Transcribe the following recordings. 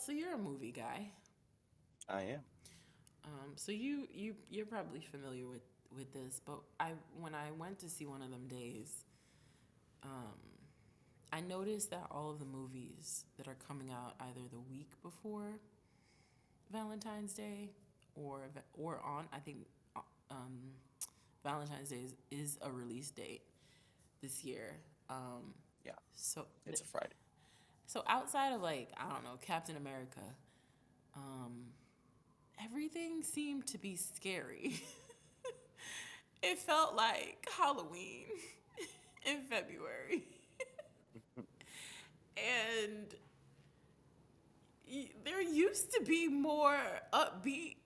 So you're a movie guy. I am. So you're probably familiar with this, but I when I went to see one of them days, I noticed that all of the movies that are coming out either the week before Valentine's Day or on, I think um, Valentine's Day is a release date this year. Yeah, So it's a Friday. so outside of like I don't know Captain America, everything seemed to be scary. It felt like Halloween in February. And there used to be more upbeat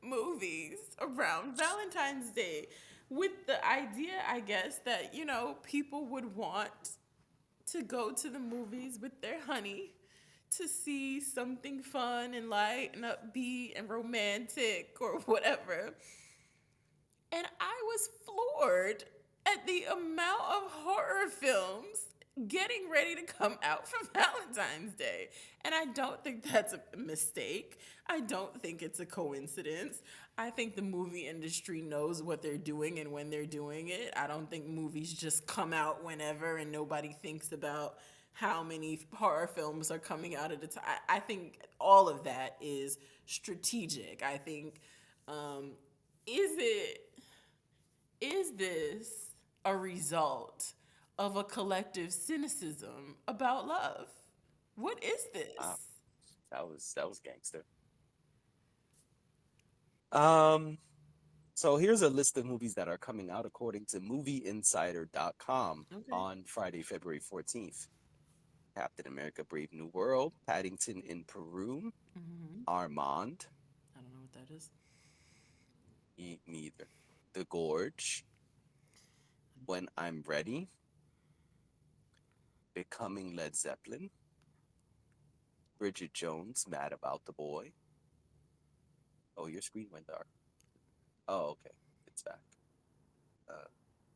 movies around Valentine's Day with the idea, I guess, that, people would want to go to the movies with their honey to see something fun and light and upbeat and romantic or whatever. And I was floored at the amount of horror films getting ready to come out for Valentine's Day. And I don't think that's a mistake. I don't think it's a coincidence. I think the movie industry knows what they're doing and when they're doing it. I don't think movies just come out whenever and nobody thinks about how many horror films are coming out at a time. I think all of that is strategic. I think, is it is this a result of a collective cynicism about love? What is Wow, this? that was gangster. Um, so here's a list of movies that are coming out according to MovieInsider.com Okay. on Friday, February 14th. Captain America: Brave New World, Paddington in Peru, Armand, I don't know what that is. me either. The Gorge, When I'm Ready, Becoming Led Zeppelin, Bridget Jones, Mad About the Boy. Oh, your screen went dark. Oh, okay. It's back. Uh,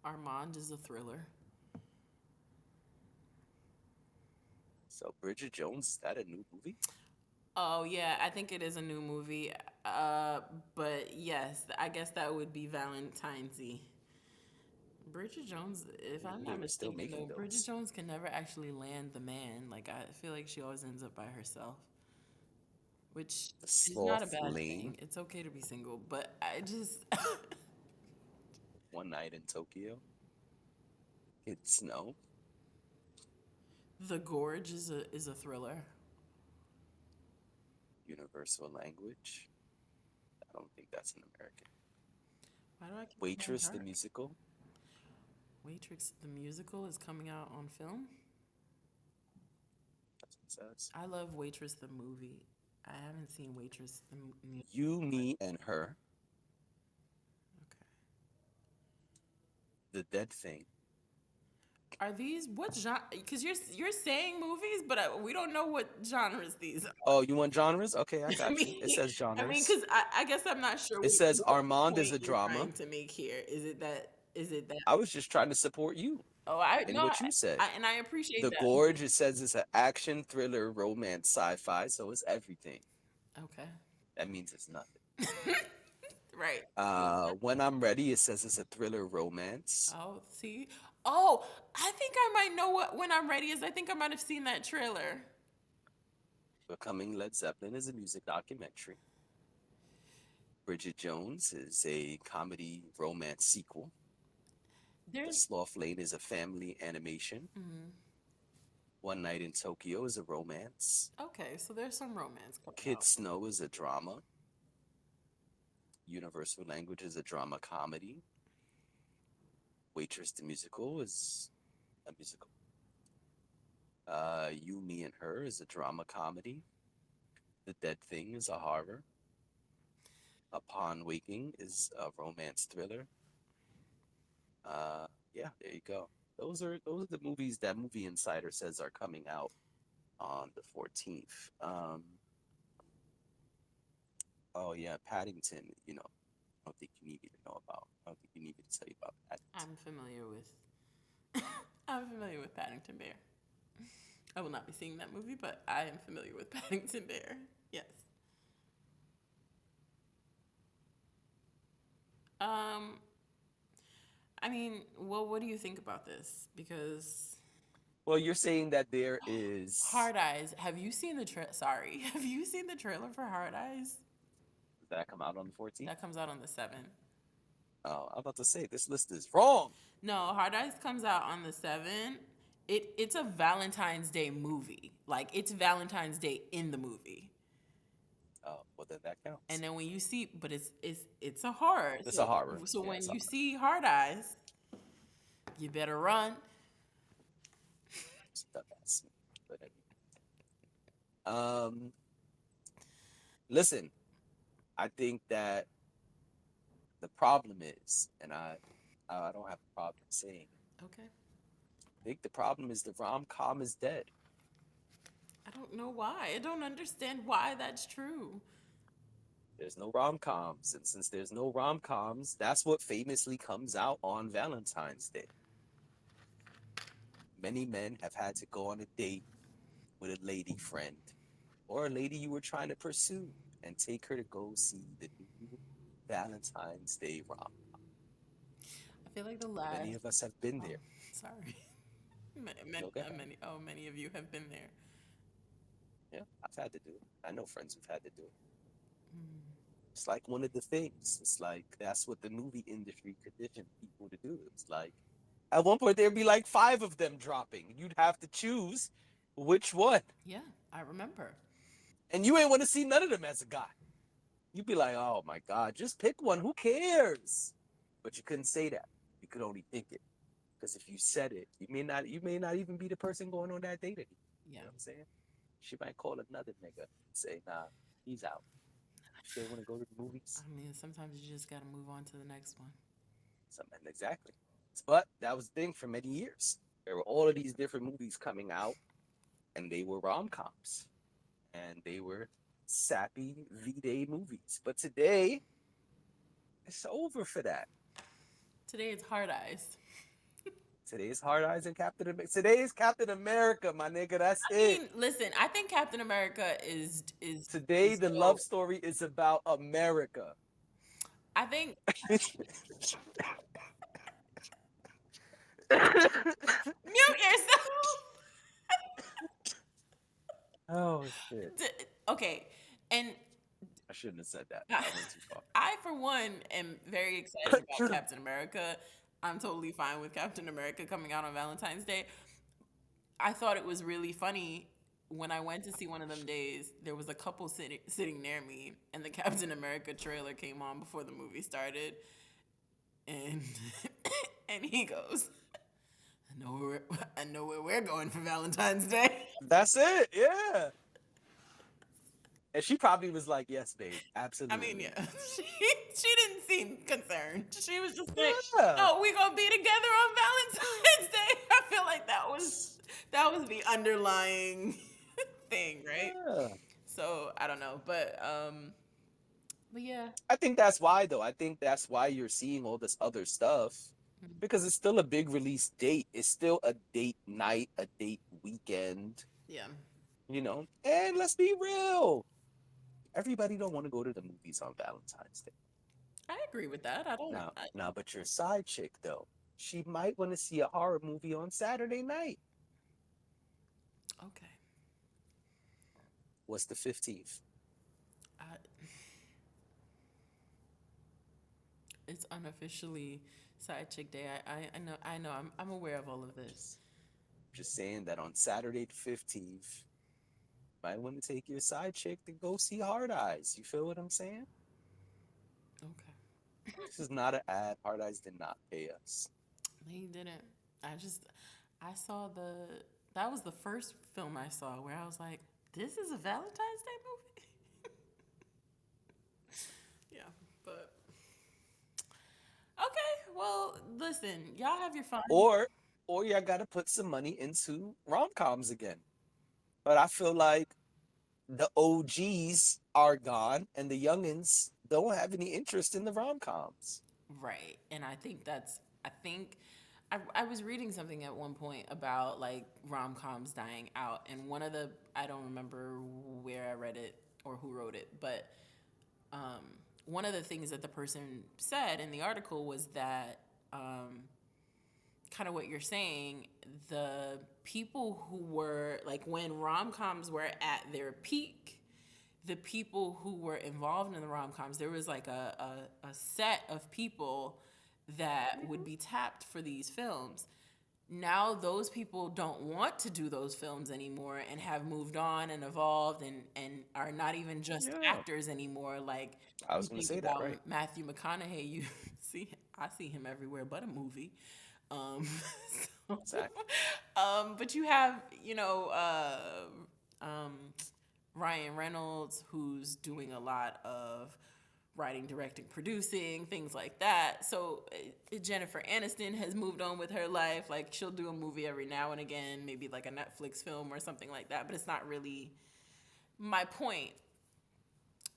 Armand is a thriller. so Bridget Jones, is that a new movie? Oh yeah, I think it is a new movie. But yes, I guess that would be Valentine's. Bridget Jones, if I'm not They're still mistaken though, making Bridget those. Jones can never actually land the man. Like I feel like she always ends up by herself, which The is not a Sloth bad Lane, thing. It's okay to be single, but I just One Night in Tokyo, Kid Snow, The Gorge is a thriller. Universal Language. I don't think that's an American. Why do I keep saying Waitress the her? Musical. Waitress the musical is coming out on film. That's what it says. I love Waitress the movie. I haven't seen Waitress the musical. You, Me, and Her, Okay. The Dead Thing. Are these what genre? Because you're saying movies, but we don't know what genres these are. Oh, you want genres? Okay, I I got you. It mean, says genres. because I guess I'm not sure It says what Armand is point a you're drama. trying to make here. Is it that? Is it that? I was just trying to support you Oh, I in no, what you said. and I appreciate The that. Gorge, it says it's an action, thriller, romance, sci-fi, so it's everything. Okay, That means it's nothing. right. When I'm Ready, it says it's a thriller romance. Oh, see. Oh, I think I might know what when I'm ready is. I think I might have seen that trailer. Becoming Led Zeppelin is a music documentary. Bridget Jones is a comedy romance sequel. The There's Sloth Lane is a family animation. One Night in Tokyo is a romance. okay, so there's some romance coming Kid out. Snow is a drama. Universal Language is a drama comedy. Waitress the Musical is a musical. You, Me, and Her is a drama comedy. The Dead Thing is a horror. Upon Waking is a romance thriller. Yeah, there you go. Those are the movies that Movie Insider says are coming out on the 14th. Oh yeah, Paddington. I don't think you need me to know about. I don't think you need me to tell you about Paddington. I'm familiar with. I'm familiar with Paddington Bear. I will not be seeing that movie, but I am familiar with Paddington Bear. Yes. Um, I mean, well, what do you think about this? Because Well, you're saying that there is. Hard Eyes. Have you seen the Sorry, have you seen the trailer for Hard Eyes? Does that come out on the 14th? That comes out on the 7th. Oh, I'm about to say this list is wrong. No, Hard Eyes comes out on the 7th. It's a Valentine's Day movie. Like it's Valentine's Day in the movie. Oh, well then that And counts. then when you see, but it's a horror. It's a So horror. so Yeah, when it's a you horror. see Hard Eyes, you better run. It's a dumbass. But um, listen, I think that the problem is, and I don't have a problem saying it. Okay. I think the problem is the rom com is dead. I don't know why. I don't understand why that's true. There's no rom coms, and since there's no rom coms, that's what famously comes out on Valentine's Day. Many men have had to go on a date with a lady friend or a lady you were trying to pursue and take her to go see the new Valentine's Day rom. I feel like the Many last. of us have been Oh, there. sorry. No, go ahead. Many of you have been there. Yeah, I've had to do it. I know friends who've had to do it. It's like one of the things. It's like that's what the movie industry conditioned people to do. It's like at one point there'd be like five of them dropping. You'd have to choose which one. Yeah, I remember. And you ain't want to see none of them as a guy. You'd be like, oh my God, just pick one. Who cares? But you couldn't say that. You could only think it. Because if you said it, you may not even be the person going on that date anymore. You Yeah. know what I'm saying? She might call another nigga and say, nah, he's out. You still want to go to the movies? I mean, sometimes you just gotta move on to the next one. Something exactly. But that was the thing for many years. There were all of these different movies coming out, and they were rom coms, and they were sappy V-Day movies. But today, it's over for that. Today it's Hard Eyes. Today's Hard Eyes and Captain America. Today's Captain America, my nigga. That's I it. mean, listen, I think Captain America Today, is the love dope. story is about America. I think mute yourself. Oh shit! Okay, and I shouldn't have said that. I, I went too far. I, for one, am very excited about Captain America. I'm totally fine with Captain America coming out on Valentine's Day. I thought it was really funny when I went to see one of them days. There was a couple sitting near me, and the Captain America trailer came on before the movie started, and and he goes, I know where we're going for Valentine's Day." That's it. Yeah. And she probably was like, "Yes, babe, I mean, absolutely." yeah, she didn't seem concerned. She was just like, Yeah. "Oh, we gonna be together on Valentine's Day." I feel like that was the underlying thing, right? Yeah. So I don't know, but yeah, I think that's why, though. I think that's why you're seeing all this other stuff because it's still a big release date. It's still a date night, a date weekend, yeah, And let's be real. Everybody don't want to go to the movies on Valentine's Day. I agree with that. I don't. Now, but your side chick though, she might want to see a horror movie on Saturday night. Okay, What's the 15th? I, it's unofficially Side Chick Day. I know. I'm aware of all of this. Just saying that on Saturday the 15th, you might want to take your side chick to go see Hard Eyes. You feel what I'm saying? Okay, This is not an ad. Hard Eyes did not pay us. they didn't. I saw that was the first film I saw where I was like, this is a Valentine's Day movie. Yeah, but okay. Well, listen, y'all have your fun. Or or y'all gotta put some money into rom-coms again. But I feel like the OGs are gone and the youngins don't have any interest in the rom-coms. Right. And I think I was reading something at one point about like rom coms dying out, and one of the I don't remember where I read it or who wrote it, but one of the things that the person said in the article was that kind of what you're saying, the people who were like when rom coms were at their peak, the people who were involved in the rom coms, there was like a set of people that would Mhm. be tapped for these films. Now those people don't want to do those films anymore and have moved on and evolved and are not even just Yeah, actors anymore. Like I you was gonna think say that, about right? Matthew McConaughey, you see I see him everywhere but a movie. Um, so, Exactly. but you have, um, Ryan Reynolds, who's doing a lot of writing, directing, producing, things like that. So Jennifer Aniston has moved on with her life. Like she'll do a movie every now and again, maybe like a Netflix film or something like that. But it's not really my point.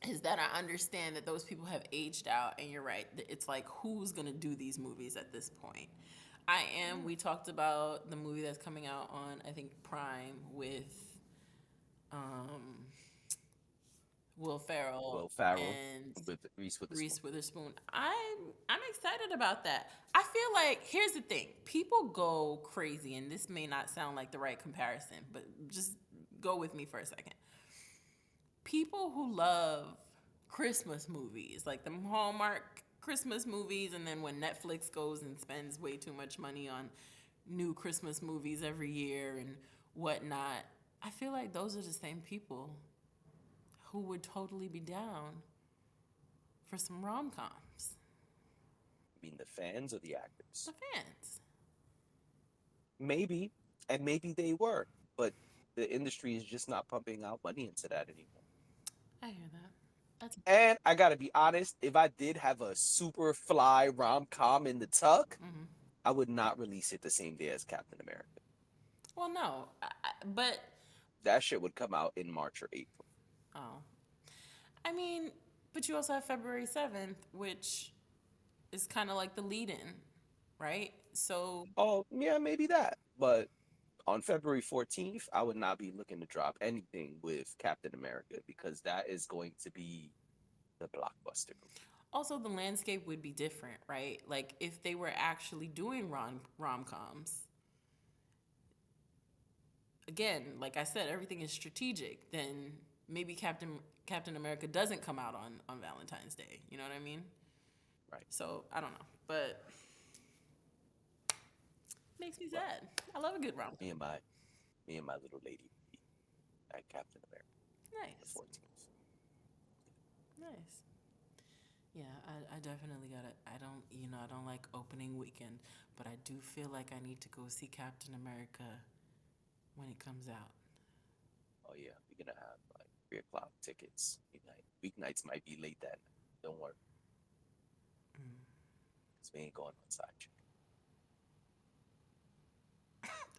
Is that I understand that those people have aged out, and you're right. It's like who's gonna do these movies at this point? I am. Yeah. We talked about the movie that's coming out on I think Prime with um, Will Ferrell Will Farrell and with Reese Witherspoon. Reese Witherspoon. I'm excited about that. I feel like here's the thing: people go crazy, and this may not sound like the right comparison, but just go with me for a second. People who love Christmas movies, like the Hallmark Christmas movies, and then when Netflix goes and spends way too much money on new Christmas movies every year and whatnot, I feel like those are the same people who would totally be down for some rom coms. I mean, the fans or the The actors? fans. Maybe, and maybe they were, but the industry is just not pumping out money into that anymore. I hear that. That's And I gotta be honest, if I did have a super fly rom com in the tuck, I would not release it the same day as Captain America. well, no, but That shit would come out in March or April. oh, I mean, but you also have February 7th, which is kind of like the lead-in, right? So Oh, yeah, maybe that. But on February 14th, I would not be looking to drop anything with Captain America because that is going to be the blockbuster movie. also the landscape would be different, right? Like if they were actually doing rom coms, again, like I said, everything is strategic. Then maybe Captain America doesn't come out on Valentine's Day. You know what I mean? Right. So I don't know, but makes me Well, sad. I love a good rom me com. and my me and my little lady at Captain America the Nice, 14th. nice. Yeah, I definitely got it. I don't, I don't like opening weekend, but I do feel like I need to go see Captain America when it comes out. Oh yeah, we're gonna have like 3 o'clock tickets. Weeknights might be late that night. Don't worry, because we ain't going on side chick.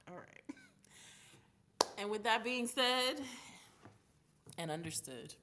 All right. And with that being said and understood,